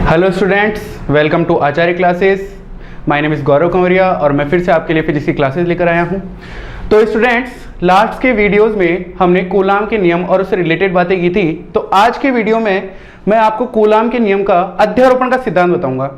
Hello students, welcome to Acharya classes. My name is Gaurav Kanwariya और मैं फिर से आपके लिए फिजिक्स की क्लासेस लेकर आया हूं। तो स्टूडेंट्स, लास्ट के वीडियोस में हमने कूलाम के नियम और उससे रिलेटेड बातें की थी। तो आज के वीडियो में मैं आपको कूलाम के नियम का अध्यारोपण का सिद्धांत बताऊंगा।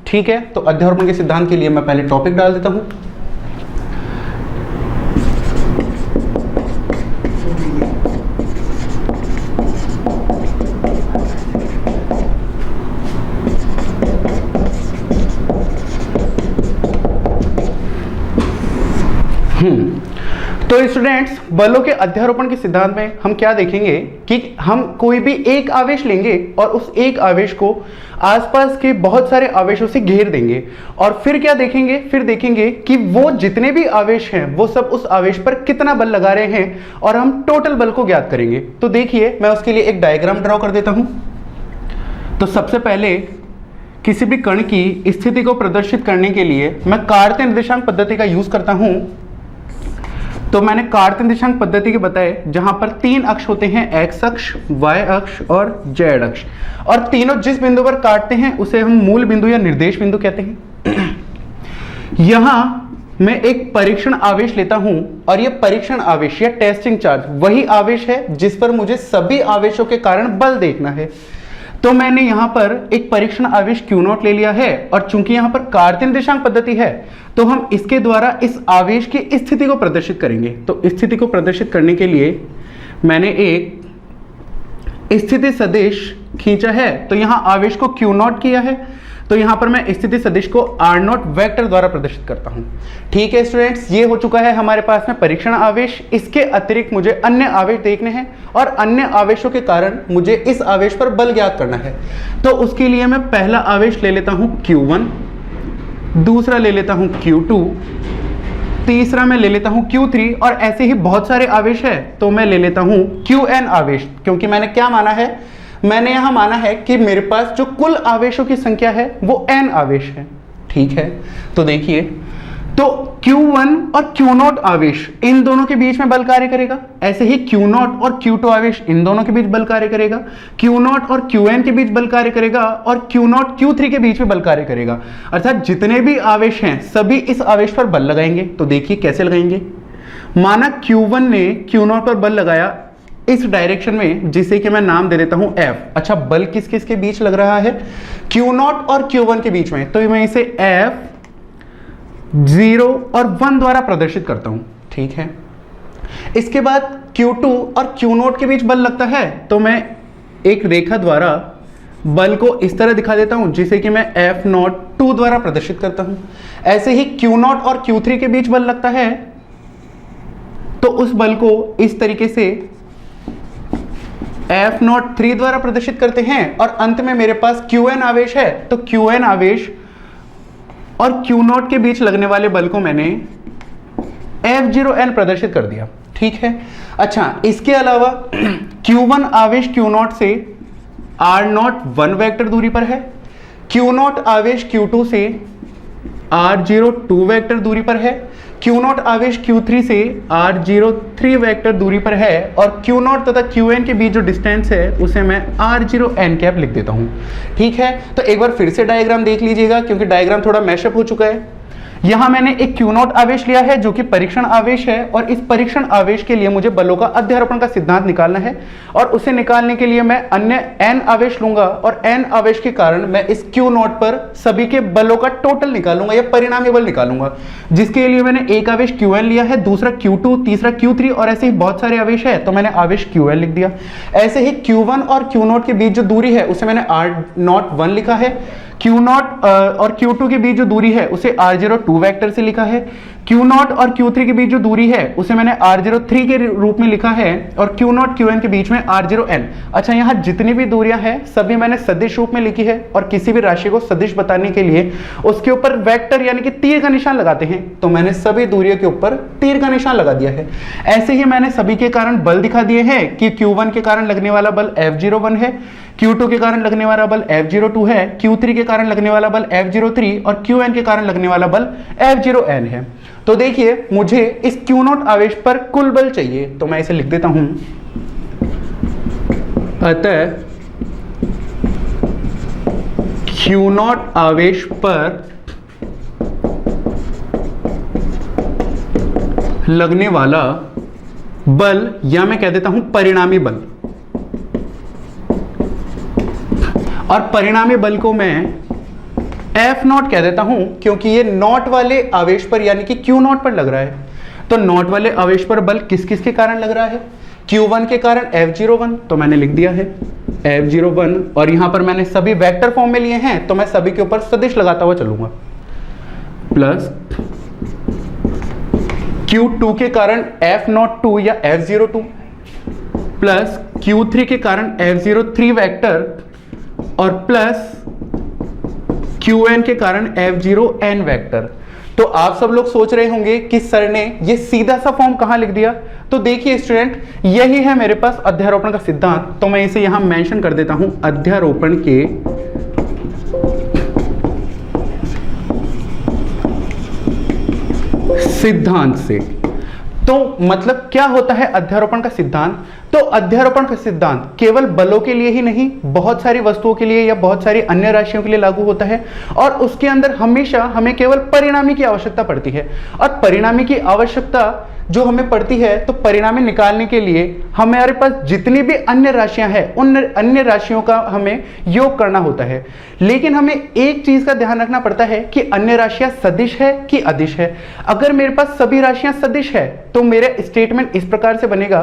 ठीक है, तो अध्यारोपण के सिद्धांत के लिए मैं पहले टॉपिक डाल देता हूँ। तो स्टूडेंट्स, बलों के अध्यारोपण के सिद्धांत में हम क्या देखेंगे कि हम कोई भी एक आवेश लेंगे और उस एक आवेश को आसपास के बहुत सारे आवेशों से घेर देंगे और फिर क्या देखेंगे, फिर देखेंगे कि वो जितने भी आवेश हैं वो सब उस आवेश पर कितना बल लगा रहे हैं और हम टोटल बल को ज्ञात करेंगे। तो देखिए, मैं उसके लिए एक डायग्राम ड्रॉ कर देता हूं। तो सबसे पहले किसी भी कण की स्थिति को प्रदर्शित करने के लिए मैं कार्तीय निर्देशांक पद्धति का यूज करता हूं। तो मैंने कार्तीय निर्देशांक पद्धति के बताए, जहां पर तीन अक्ष होते हैं, एक्स अक्ष, वाई अक्ष और जेड अक्ष, और तीनों जिस बिंदु पर काटते हैं उसे हम मूल बिंदु या निर्देश बिंदु कहते हैं। यहां मैं एक परीक्षण आवेश लेता हूं और यह परीक्षण आवेश या टेस्टिंग चार्ज वही आवेश है जिस पर मुझे सभी आवेशों के कारण बल देखना है। तो मैंने यहां पर एक परीक्षण आवेश Q0 ले लिया है और चूंकि यहां पर कार्तीय निर्देशांक पद्धति है तो हम इसके द्वारा इस आवेश की स्थिति को प्रदर्शित करेंगे। तो स्थिति को प्रदर्शित करने के लिए मैंने एक स्थिति सदिश खींचा है। तो यहां आवेश को Q0 किया है, तो यहां पर मैं स्थिति सदिश को R0 वेक्टर द्वारा प्रदर्शित करता हूं। ठीक है स्टूडेंट्स, ये हो चुका है हमारे पास में परीक्षण आवेश। इसके अतिरिक्त मुझे अन्य आवेश देखने हैं और अन्य आवेशों के कारण मुझे इस आवेश पर बल ज्ञात करना है। तो उसके लिए मैं पहला आवेश ले लेता हूं Q1, दूसरा ले लेता हूं Q2, तीसरा मैं ले लेता हूं Q3 और ऐसे ही बहुत सारे आवेश है। तो मैं ले लेता हूं Qn आवेश, क्योंकि मैंने क्या माना है, मैंने यहां माना है कि मेरे पास जो कुल आवेशों की संख्या है वो n आवेश है। ठीक है, तो देखिए, तो Q1 और Q0 आवेश इन दोनों के बीच में बल कार्य करेगा। ऐसे ही Q0 और Q2 आवेश इन दोनों के बीच बल कार्य करेगा। Q0 और Qn के बीच बल कार्य करेगा और Q0 Q3 के बीच में बल कार्य करेगा। अर्थात जितने भी आवेश हैं सभी इस आवेश पर बल लगाएंगे। तो देखिए कैसे लगाएंगे। माना Q1 ने Q0 पर बल लगाया इस डायरेक्शन में, जिसे कि मैं नाम दे देता हूं F। अच्छा, बल किस किस के बीच लग रहा है? Q0 और Q1 के बीच में। तो मैं इसे F0 और 1 द्वारा प्रदर्शित करता हूं। ठीक है, इसके बाद Q2 और Q0 के बीच बल लगता है, तो मैं एक रेखा द्वारा बल को इस तरह दिखा देता हूं, जिसे कि मैं F02 द्वारा प्रदर्शित करता हूं। ऐसे ही Q0 और Q3 के बीच बल लगता है, तो उस बल को इस तरीके से F03 द्वारा प्रदर्शित करते हैं। और अंत में मेरे पास Qn आवेश है, तो Qn आवेश और Q0 के बीच लगने वाले बल को मैंने F0n प्रदर्शित कर दिया। ठीक है, अच्छा, इसके अलावा Q1 आवेश Q0 से R0 1 वेक्टर दूरी पर है। Q0 आवेश Q2 से R0 2 वेक्टर दूरी पर है। Q0 आवेश Q3 से R0 3 वेक्टर दूरी पर है और Q0 तथा Qn के बीच जो डिस्टेंस है उसे मैं R0n कैप लिख देता हूं। ठीक है, तो एक बार फिर से डायग्राम देख लीजिएगा, क्योंकि डायग्राम थोड़ा मैशअप हो चुका है। यहां मैंने एक Q0 आवेश लिया है जो कि परीक्षण आवेश है और इस परीक्षण आवेश के लिए मुझे बलों का अध्यारोपण का सिद्धांत निकालना है और उसे निकालने के लिए मैं अन्य n आवेश लूंगा और n आवेश के कारण मैं इस Q0 पर सभी के बलों का टोटल निकालूंगा या परिणामी बल निकालूंगा, जिसके लिए मैंने एक आवेश Qn लिया है, दूसरा Q2, तीसरा Q3 और ऐसे ही बहुत सारे आवेश है। तो मैंने आवेश Qn लिख दिया। ऐसे ही Q1 और Q0 के बीच जो दूरी है उसे मैंने R01 लिखा है। Q0 और Q2 के बीच जो दूरी है उसे R02 वेक्टर से लिखा है। Q0 और Q3 के बीच जो दूरी है उसे मैंने R03 के रूप में लिखा है और Q0 Qn के बीच में R0n। अच्छा, यहाँ जितनी भी दूरियां हैं सभी मैंने सदिश रूप में लिखी है और किसी भी राशि को सदिश बताने के लिए उसके ऊपर वेक्टर यानी कि तीर का निशान लगाते हैं। तो मैंने सभी दूरियों के ऊपर तीर का निशान लगा दिया है। ऐसे ही मैंने सभी के कारण बल दिखा दिए हैं कि Q1 के कारण लगने वाला बल F01 है, Q2 के कारण लगने वाला बल F02 है, Q3 के कारण लगने वाला बल F03 और Qn के कारण लगने वाला बल F0n है। तो देखिए, मुझे इस Q0 आवेश पर कुल बल चाहिए, तो मैं इसे लिख देता हूं। अतः क्यू नॉट आवेश पर लगने वाला बल, या मैं कह देता हूं परिणामी बल, और परिणामी बल को मैं एफ नॉट कह देता हूं क्योंकि ये नॉट वाले आवेश पर यानी कि क्यू नॉट पर लग रहा है। तो नॉट वाले आवेश पर बल किस किस के कारण लग रहा है? Q1 के कारण F01, तो मैंने लिख दिया है F01, और यहां पर मैंने सभी वेक्टर फॉर्म में लिए हैं तो मैं सभी के ऊपर सदिश लगाता हुआ चलूंगा, प्लस Q2 के कारण F02 या F02, प्लस Q3 के कारण F03 वेक्टर, और प्लस Qn के कारण F0n वेक्टर। तो आप सब लोग सोच रहे होंगे कि सर ने ये सीधा सा फॉर्म कहां लिख दिया। तो देखिए स्टूडेंट, यही है मेरे पास अध्यारोपण का सिद्धांत। तो मैं इसे यहां मेंशन कर देता हूं, अध्यारोपण के सिद्धांत से। तो मतलब क्या होता है अध्यारोपण का सिद्धांत? तो अध्यारोपण का सिद्धांत केवल बलों के लिए ही नहीं, बहुत सारी वस्तुओं के लिए या बहुत सारी अन्य राशियों के लिए लागू होता है, और उसके अंदर हमेशा हमें केवल परिणामी की आवश्यकता पड़ती है। और परिणामी की आवश्यकता जो हमें पड़ती है, तो परिणामी निकालने के लिए हमारे पास जितनी भी अन्य राशियां हैं उन अन्य राशियों का हमें योग करना होता है। लेकिन हमें एक चीज का ध्यान रखना पड़ता है कि अन्य राशियां सदिश है कि अदिश है। अगर मेरे पास सभी राशियां सदिश है तो मेरा स्टेटमेंट इस प्रकार से बनेगा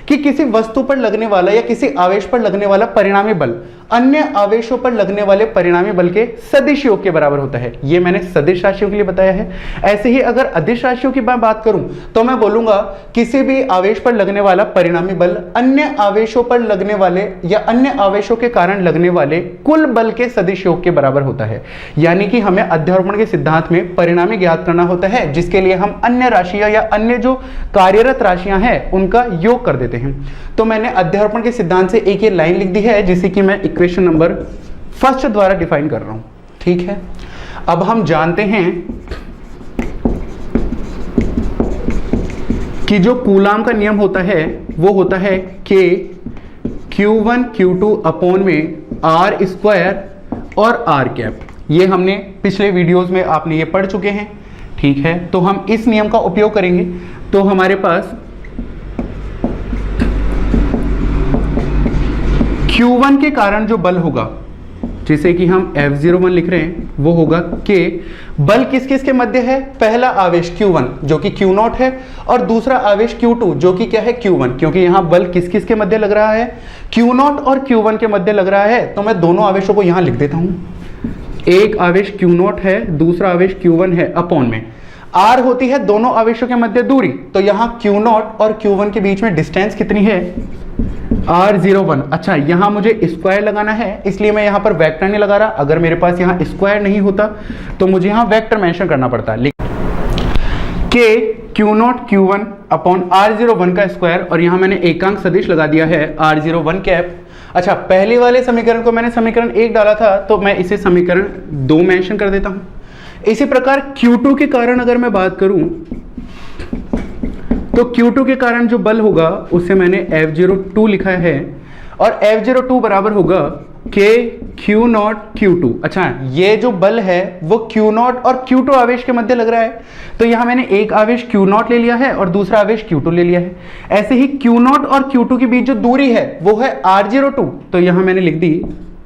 कि किसी वस्तु पर लगने वाला या किसी आवेश पर लगने वाला परिणामी बल अन्य आवेशों पर लगने वाले परिणामी बल के सदिश योग के बराबर होता है। यह मैंने सदिश राशियों के लिए बताया है। ऐसे ही अगर अदिश राशियों की मैं बात करूं तो मैं बोलूंगा किसी भी आवेश पर लगने वाला परिणामी बल अन्य आवेशों पर लगने वाले या अन्य आवेशों के कारण लगने वाले कुल बल के सदिश योग के बराबर होता है। यानी कि हमें अध्यारोपण के सिद्धांत में परिणामी ज्ञात करना होता है, जिसके लिए हम अन्य राशियां या अन्य जो कार्यरत राशियां हैं उनका योग कर देते हैं। तो मैंने अध्यारोपण के सिद्धांत से एक ये लाइन लिख दी है जिसे कि मैं इक्वेशन नंबर फर्स्ट द्वारा डिफाइन कर रहा हूं। ठीक है, अब हम जानते हैं कि जो कूलाम का नियम होता है वो होता है कि Q1 Q2 अपॉन में R स्क्वायर और R कैप। ये हमने पिछले वीडियोस में आपने ये पढ़ चुके हैं। ठीक है, तो हम इस नियम का उपयोग करेंगे। तो हमारे पास Q1 के कारण जो बल होगा, जिसे कि हम F01 लिख रहे हैं, वो होगा कि बल किस किस के मध्य है? पहला आवेश Q1 जो कि Q0 है, और दूसरा आवेश Q2 जो कि क्या है? Q1। क्योंकि यहां बल किस किस के मध्य लग रहा है? Q0 और Q1 के मध्य लग रहा है। तो मैं दोनों आवेशों को यहां लिख देता हूं। एक आवेश Q0 है, दूसरा आवेश Q1 है, अपॉन में R होती है दोनों आवेशों के मध्य दूरी। तो यहां Q0 और Q1 के बीच में डिस्टेंस कितनी है? R01। अच्छा, यहां मुझे स्क्वायर लगाना है, इसलिए मैं यहां पर वेक्टर नहीं लगा रहा। अगर मेरे पास यहां स्क्वायर नहीं होता तो मुझे यहां वेक्टर मेंशन करना पड़ता। के Q0 Q1 अपॉन R01 का स्क्वायर, और यहां मैंने एकांक सदिश लगा दिया है R01 कैप। अच्छा, पहले वाले समीकरण को मैंने समीकरण 1 डाला था, तो मैं इसे समीकरण 2 मेंशन कर देता हूं। इसी प्रकार Q2 के कारण अगर मैं बात करूं तो Q2 के कारण जो बल होगा उसे मैंने F02 लिखा है, और F02 बराबर होगा के Q0 Q2। अच्छा, ये जो बल है वो Q0 और Q2 आवेश के मध्य लग रहा है। तो यहां मैंने एक आवेश Q0 ले लिया है और दूसरा आवेश Q2 ले लिया है। ऐसे ही Q0 और Q2 के बीच जो दूरी है वो है R02। तो यहां मैंने लिख दी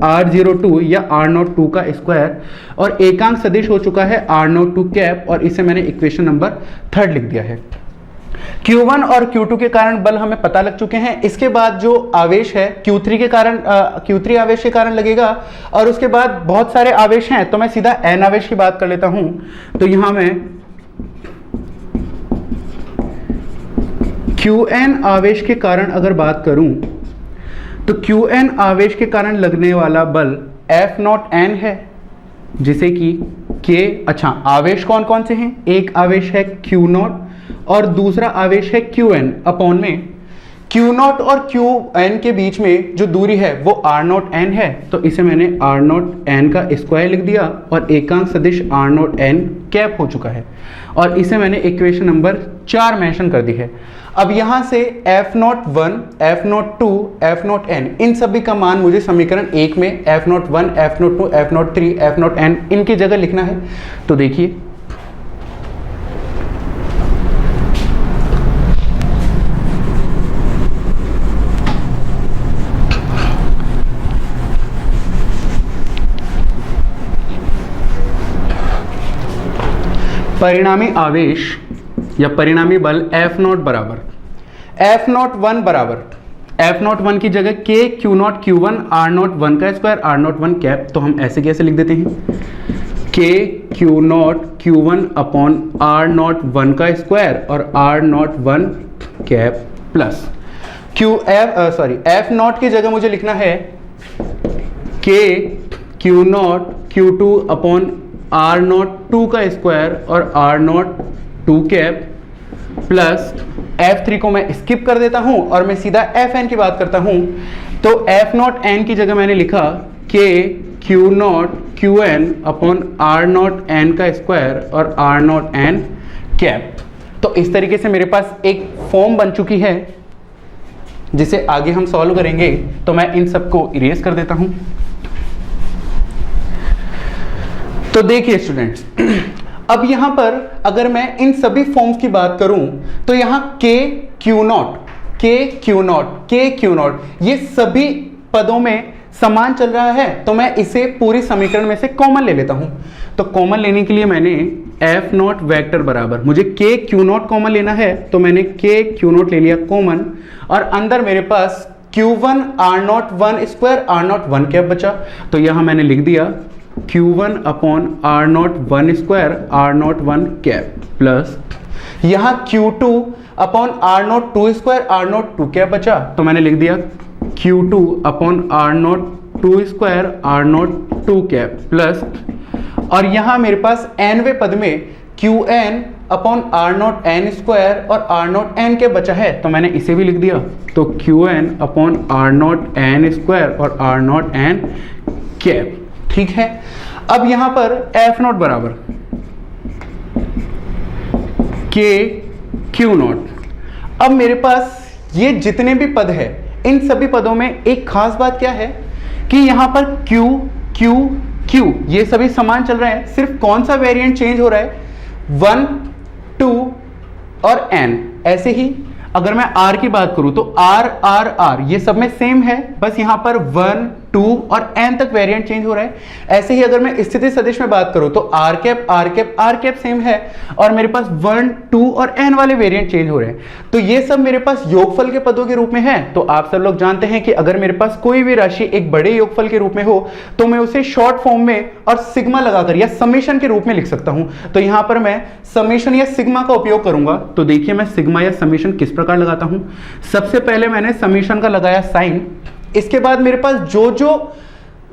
R02 या R02 का स्क्वायर, और एकांक सदिश हो चुका है R02 कैप, और इसे मैंने इक्वेशन नंबर 3 लिख दिया है। Q1 और Q2 के कारण बल हमें पता लग चुके हैं। इसके बाद जो आवेश है Q3 के कारण Q3 आवेश के कारण लगेगा, और उसके बाद बहुत सारे आवेश हैं। तो मैं सीधा N आवेश की बात कर लेता हूं। तो यहां मैं Qn आवेश के कारण अगर बात करूं तो Qn आवेश के कारण लगने वाला बल F0n है, जिसे कि K। अच्छा, आवेश कौन कौन से हैं? एक आवेश है Q0 और दूसरा आवेश है Qn अपॉन में Q नॉट और Q n के बीच में जो दूरी है वो R नॉट n है, तो इसे मैंने R नॉट n का स्क्वायर लिख दिया और एकांक सदिश R नॉट n कैप हो चुका है और इसे मैंने इक्वेशन नंबर 4 मेंशन कर दी है। अब यहां से F not 1, F not 2, F not n इन सभी का मान मुझे समीकरण 1 में F not 1, F not 2, F not 3, F not n इनकी जगह लिखना है। तो देखिए परिणामी आवेश या परिणामी बल F नॉट बराबर F नॉट 1 बराबर F नॉट 1 की जगह K Q not Q1 R not 1 का स्क्वायर R नॉट 1 कैप, तो हम ऐसे कैसे लिख देते हैं K Q not Q1 upon R not 1 का स्क्वायर और R not 1 cap plus F not की जगह मुझे लिखना है K Q not Q2 upon R not 2 का स्क्वायर और R not 2 cap plus F3 को मैं स्किप कर देता हूं और मैं सीधा Fn की बात करता हूं। तो F नॉट n की जगह मैंने लिखा K Q not Qn upon R not n का स्क्वायर और R नॉट n कैप। तो इस तरीके से मेरे पास एक फॉर्म बन चुकी है जिसे आगे हम सॉल्व करेंगे। तो मैं इन सबको इरेज कर देता हूं। तो देखिए स्टूडेंट्स, अब यहां पर अगर मैं इन सभी फॉर्म्स की बात करूं तो यहां K Q नॉट ये सभी पदों में समान चल रहा है, तो मैं इसे पूरी समीकरण में से कॉमन ले लेता हूं। तो कॉमन लेने के लिए मैंने F नॉट वेक्टर बराबर, मुझे K Q नॉट कॉमन लेना है तो मैंने K Q नॉट ले लिया कॉमन और अंदर मेरे पास Q1 R not 1 square R not 1 cap बचा। तो यहां मैंने लिख दिया Q1 upon R not 1 square R not 1 cap plus यहाँ Q2 upon R not 2 square R not 2 cap बचा, तो मैंने लिख दिया Q2 upon R not 2 square R not 2 cap plus और यहाँ मेरे पास nवें पद में Qn upon R not n square और R नॉट n कैप बचा है, तो मैंने इसे भी लिख दिया। तो Qn upon R not n square और R नॉट n कैप, ठीक है। अब यहां पर F नॉट बराबर K Q नॉट। अब मेरे पास ये जितने भी पद है इन सभी पदों में एक खास बात क्या है कि यहां पर Q Q Q ये सभी समान चल रहे हैं, सिर्फ कौन सा वेरिएंट चेंज हो रहा है 1 2 और n। ऐसे ही अगर मैं R की बात करूं तो R R R ये सब में सेम है, बस यहां पर 1 2 और n तक वेरिएंट चेंज हो रहा है। ऐसे ही अगर मैं स्थिति सदिश में बात करूं तो R cap R cap R cap same है और मेरे पास 1 2 और n वाले वेरिएंट चेंज हो रहे हैं। तो ये सब मेरे पास योगफल के पदों के रूप में है। तो आप सब लोग जानते हैं कि अगर मेरे पास कोई भी राशि एक बड़े योगफल के रूप में हो तो मैं उसे शॉर्ट फॉर्म में और सिग्मा लगाकर या समेशन के रूप में लिख सकता हूं। तो यहां पर मैं समेशन या सिग्मा का उपयोग करूंगा। तो देखिए मैं सिग्मा या समेशन किस प्रकार लगाता हूं। सबसे पहले मैंने समेशन का लगाया साइन, इसके बाद मेरे पास जो जो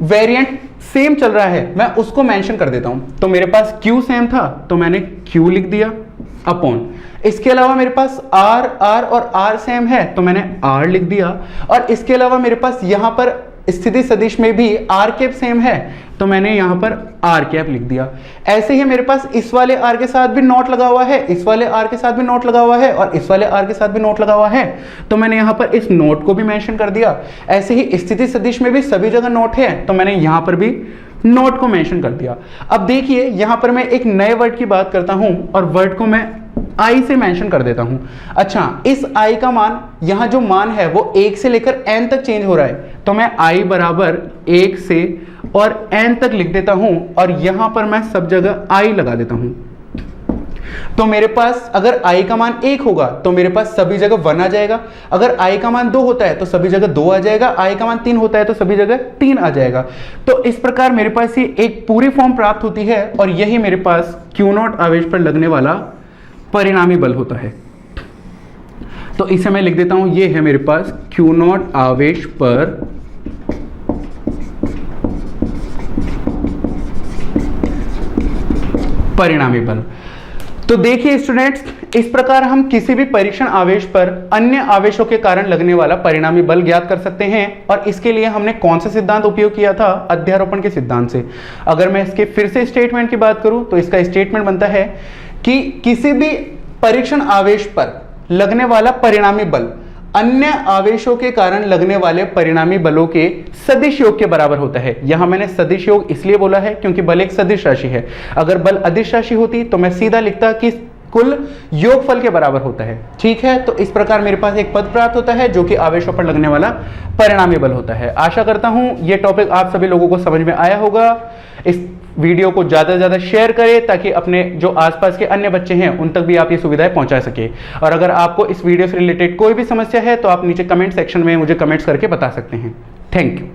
वेरिएंट सेम चल रहा है मैं उसको मेंशन कर देता हूं। तो मेरे पास Q सेम था तो मैंने Q लिख दिया अपॉन, इसके अलावा मेरे पास R R और R सेम है तो मैंने R लिख दिया और इसके अलावा मेरे पास यहां पर स्थिति सदिश में भी R कैप सेम है तो मैंने यहां पर R कैप लिख दिया। ऐसे ही मेरे पास इस वाले R के साथ भी नोट लगा हुआ है, इस वाले R के साथ भी नोट लगा हुआ है और इस वाले R के साथ भी नोट लगा हुआ है, तो मैंने यहां पर इस नोट को भी मेंशन कर दिया। ऐसे ही स्थिति सदिश में भी सभी जगह नोट है तो मैंने यहां पर भी नोट को मेंशन कर दिया। अब देखिए यहां पर मैं एक नए वर्ड की बात करता हूं और वर्ड को मैं I से मेंशन कर देता हूं। अच्छा, इस I का मान, यहां जो मान है वो 1 से लेकर n तक चेंज हो रहा है तो मैं I बराबर 1 से और n तक लिख देता हूं और यहां पर मैं सब जगह I लगा देता हूं। तो मेरे पास अगर I का मान 1 होगा तो मेरे पास सभी जगह 1 आ जाएगा, अगर I का मान 2 होता है तो सभी जगह 2 आ जाएगा, I का मान 3 होता है तो सभी जगह 3 आ जाएगा। तो इस प्रकार मेरे पास ये एक पूरी फॉर्म प्राप्त होती है और यही मेरे पास Q नॉट आवेश पर लगने वाला परिणामी बल होता है। तो इसे मैं लिख देता हूं, ये है मेरे पास Q नॉट आवेश पर परिणामी बल। तो देखिए स्टूडेंट्स, इस प्रकार हम किसी भी परीक्षण आवेश पर अन्य आवेशों के कारण लगने वाला परिणामी बल ज्ञात कर सकते हैं। और इसके लिए हमने कौन सा सिद्धांत उपयोग किया था? अध्यारोपण के सिद्धांत से। अगर मैं इसके फिर से स्टेटमेंट की बात करूं तो इसका स्टेटमेंट बनता है कि किसी भी परीक्षण आवेश पर लगने वाला परिणामी बल अन्य आवेशों के कारण लगने वाले परिणामी बलों के सदिश योग के बराबर होता है। यहां मैंने सदिश योग इसलिए बोला है क्योंकि बल एक सदिश राशि है। अगर बल अदिश राशि होती तो मैं सीधा लिखता कि कुल योगफल के बराबर होता है। ठीक है, तो इस प्रकार मेरे पास एक पद प्राप्त होता है जो कि आवेशों पर लगने वाला परिणामी बल होता है। आशा करता हूं यह टॉपिक आप सभी लोगों को समझ में आया होगा। इस वीडियो को ज्यादा से ज्यादा शेयर करें ताकि अपने जो आसपास के अन्य बच्चे हैं उन तक भी आप ये सुविधाएं पहुंचा सके। और अगर आपको इस वीडियो से रिलेटेड कोई भी समस्या है तो आप नीचे कमेंट सेक्शन में मुझे कमेंट्स करके बता सकते हैं। Thank you.